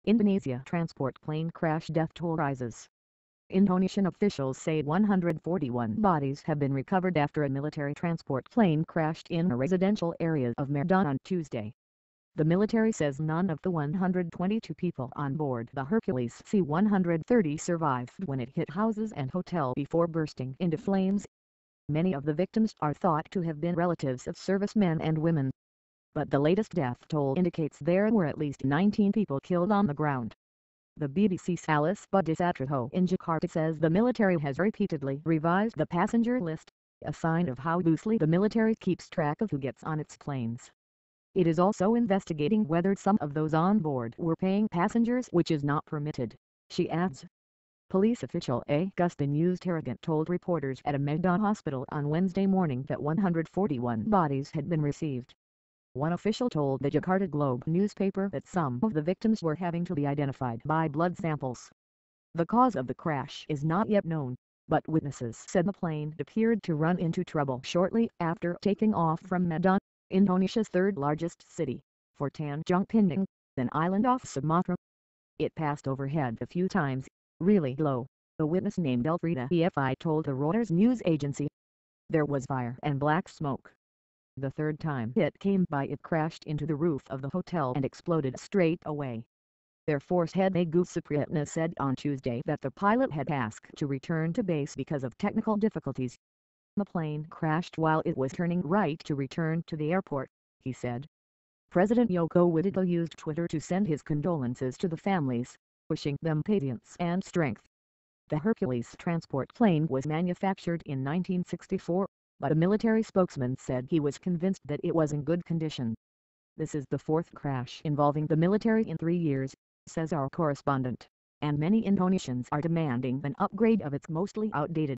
Indonesia transport plane crash death toll rises. Indonesian officials say 141 bodies have been recovered after a military transport plane crashed in a residential area of Medan on Tuesday. The military says none of the 122 people on board the Hercules C-130 survived when it hit houses and hotel before bursting into flames. Many of the victims are thought to have been relatives of servicemen and women. But the latest death toll indicates there were at least 19 people killed on the ground. The BBC's Alice Budisatrijo in Jakarta says the military has repeatedly revised the passenger list, a sign of how loosely the military keeps track of who gets on its planes. It is also investigating whether some of those on board were paying passengers, which is not permitted, she adds. Police official Agustin Tarragant told reporters at a Medan hospital on Wednesday morning that 141 bodies had been received. One official told the Jakarta Globe newspaper that some of the victims were having to be identified by blood samples. The cause of the crash is not yet known, but witnesses said the plane appeared to run into trouble shortly after taking off from Medan, Indonesia's third-largest city, for Tanjung Pinang, an island off Sumatra. It passed overhead a few times, really low, a witness named Elfrida EFI told the Reuters news agency. There was fire and black smoke. The third time it came by, it crashed into the roof of the hotel and exploded straight away. Air Force head Budisatrijo said on Tuesday that the pilot had asked to return to base because of technical difficulties. The plane crashed while it was turning right to return to the airport, he said. President Joko Widodo used Twitter to send his condolences to the families, wishing them patience and strength. The Hercules transport plane was manufactured in 1964. But a military spokesman said he was convinced that it was in good condition. This is the fourth crash involving the military in 3 years, says our correspondent, and many Indonesians are demanding an upgrade of its mostly outdated